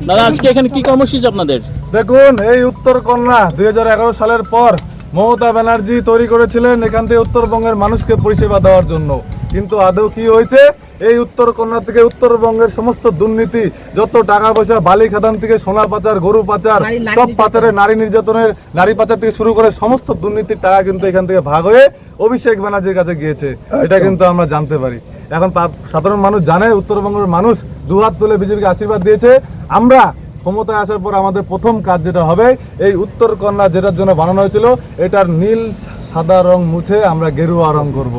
দাদা, আজকে এখানে কি কর্মসূচি আপনাদের? দেখুন, এই উত্তরকন্যা 2011 সালের পর মমতা ব্যানার্জি তৈরি করেছিলেন এখান থেকে উত্তরবঙ্গের মানুষকে পরিষেবা দেওয়ার জন্য। কিন্তু আদৌ কি হয়েছে? এই উত্তরকন্যা থেকে উত্তরবঙ্গের সমস্ত দুর্নীতি, যত টাকা পয়সা, বালি খাদান থেকে সোনা পাচার, গরু পাচার, সব পাচারে, নারী নির্যাতনের, নারী পাচার থেকে শুরু করে সমস্ত দুর্নীতির টাকা কিন্তু এখান থেকে ভাগ হয়ে অভিষেক ব্যানার্জির কাছে গিয়েছে। এটা কিন্তু আমরা জানতে পারি। এখন সাধারণ মানুষ জানে, উত্তরবঙ্গের মানুষ দুহাত তুলে বিজেপিকে আশীর্বাদ দিয়েছে। আমরা ক্ষমতায় আসার পর আমাদের প্রথম কাজ যেটা হবে, এই উত্তরকন্যা যেটার জন্য বানানো হয়েছিল, এটার নীল সাদা রং মুছে আমরা গেরুয়া রং করব।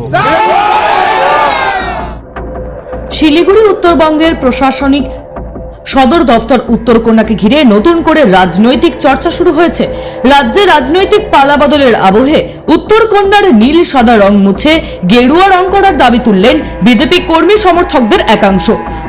শিলিগুড়ি উত্তরবঙ্গের প্রশাসনিক সদর দফতর উত্তরকন্যাকে ঘিরে নতুন করে রাজনৈতিক চর্চা শুরু হয়েছে। রাজ্যে রাজনৈতিক পালাবদলের আবহে উত্তরকন্যার নীল সাদা রং মুছে গেরুয়া রং করার দাবি তুললেন বিজেপি কর্মী সমর্থকদের একাংশ।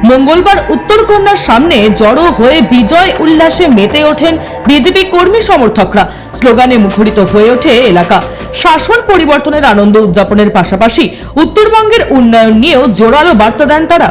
মঙ্গলবার উত্তরকন্যার সামনে জড়ো হয়ে বিজয় উল্লাসে মেতে ওঠেন বিজেপি কর্মী সমর্থকরা। স্লোগানে মুখরিত হয়ে ওঠে এলাকা। শাসন পরিবর্তনের আনন্দ উদযাপনের পাশাপাশি উত্তরবঙ্গের উন্নয়ন নিয়েও জোরালো বার্তা দেন তারা।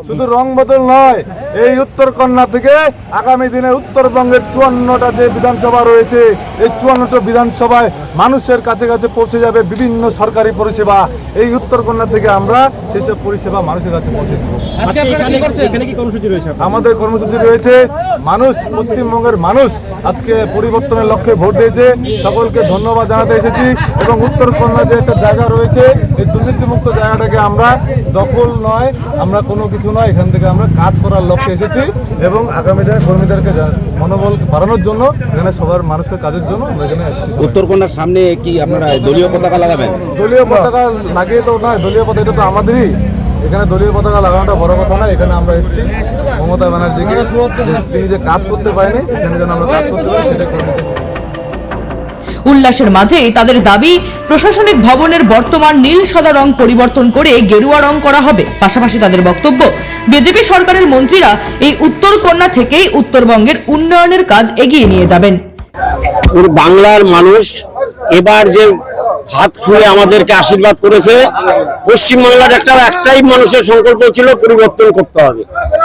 শুধু রং বদল নয়, এই উত্তরকন্যা থেকে আগামী দিনে উত্তরবঙ্গের 54টা যে বিধানসভা রয়েছে, এই 54টা বিধানসভায় মানুষের কাছে কাছে পৌঁছে যাবে বিভিন্ন সরকারি পরিষেবা। এই উত্তরকন্যা থেকে আমরা সেসব পরিষেবা মানুষের কাছে পৌঁছে দেব। আমাদের কর্মসূচি রয়েছে, মানুষ, পশ্চিমবঙ্গের মানুষ আজকে পরিবর্তনের লক্ষ্যে ভোট দিয়েছে। সকলকে ধন্যবাদ জানাতে এসেছি। এবং উত্তরকন্যা যে একটা জায়গা রয়েছে, এই দুর্নীতিমুক্ত জায়গাটাকে আমরা দখল নয়, আমরা কোনো কিছু নয়, এখান থেকে আমরা কাজ করার লক্ষ্যে এসেছি। এবং আগামী দিনে কর্মীদেরকে মনোবল বাড়ানোর জন্য, এখানে সবার মানুষের কাজের জন্য আমরা এখানে এসেছি। উত্তরকন্যার সামনে কি আপনারা দলীয় পতাকা লাগাবেন? দলীয় পতাকা লাগিয়ে তো নয়, দলীয় পতাকা এটা তো আমাদেরই। এখানে দলীয় পতাকা লাগানোটা বড় কথা নয়। এখানে আমরা এসেছি মমতা ব্যানার্জিকে, তিনি যে কাজ করতে পারেনি, এখানে যেন আমরা কাজ করতে পারি, সেটা করে দিতে। উল্লাসের মাঝেই তাদের দাবি, প্রশাসনিক ভবনের বর্তমান নীল সাদা রং পরিবর্তন করে গেরুয়া রং করা হবে। পাশাপাশি তাদের বক্তব্য, বিজেপি সরকারের মন্ত্রীরা এই উত্তরকন্যা থেকেই উত্তরবঙ্গের উন্নয়নের কাজ এগিয়ে নিয়ে যাবেন। বাংলার মানুষ এবার যে হাত খুলে আমাদেরকে আশীর্বাদ করেছে, পশ্চিমবাংলার একটাই মানুষের সংকল্প ছিল, পরিবর্তন করতে হবে।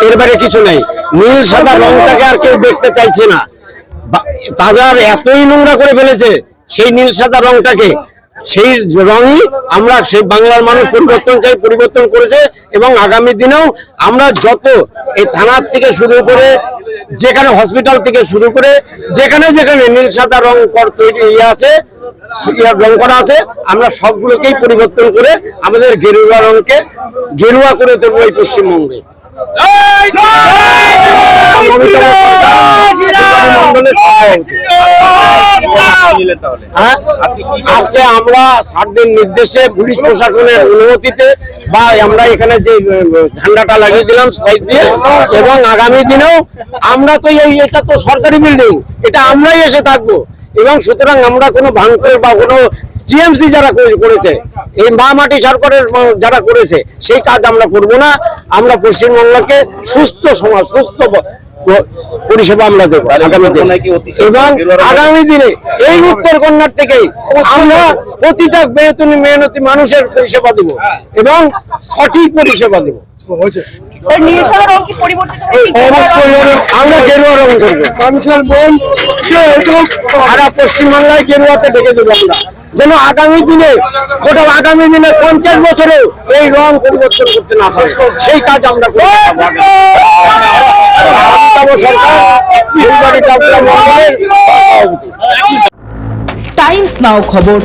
এর বাইরে কিছু নেই। নীল সাদা রংটাকে আর কেউ দেখতে চাইছে না। তাজার এতই নোংরা করে ফেলেছে সেই নীল সাদা রংটাকে, সেই রঙই আমরা, সেই বাংলার মানুষ পরিবর্তন চাই, পরিবর্তন করেছে। এবং আগামী দিনেও আমরা যত এই থানার থেকে শুরু করে, যেখানে হসপিটাল থেকে শুরু করে, যেখানে যেখানে নীল সাদা রং তৈরি আছে, রং করা আছে, আমরা সবগুলোকেই পরিবর্তন করে আমাদের গেরুয়া রংকে গেরুয়া করে দেবো এই পশ্চিমবঙ্গে। আজকে আমরা স্যারদের নির্দেশে, পুলিশ প্রশাসনের অনুমতিতে, বা আমরা এখানে যে ঝান্ডাটা লাগিয়ে দিলাম সাইড দিয়ে, এবং আগামী দিনেও আমরা তো এটা তো সরকারি বিল্ডিং, এটা আমরাই এসে থাকবো। এবং সুতরাং আমরা কোনো ভাঙচুর বা কোনো টিএমসি যারা করেছে, এই মা মাটি সরকারের যারা করেছে, সেই কাজ আমরা করব না। আমরা পশ্চিমবঙ্গকে সুস্থ সমাজ, সুস্থ পরিষেবা আমরা দেবো আগামী দিনে। এবং আগামী দিনে এই উত্তরকন্যার থেকেই আমরা প্রতিটা মেহনতি মানুষের পরিষেবা দেব এবং সঠিক পরিষেবা দেব। আমরা গেরুয়া রং করবো, মানুষের মন সারা পশ্চিমবাংলায় গেরুয়াতে ঢেকে দেবো আমরা, যেন আগামী দিনে, গোটা আগামী দিনে 50 বছরেও এই রং পরিবর্তন করতে না পারে, সেই কাজ আমরা করবো। টাইমস নাও খবর।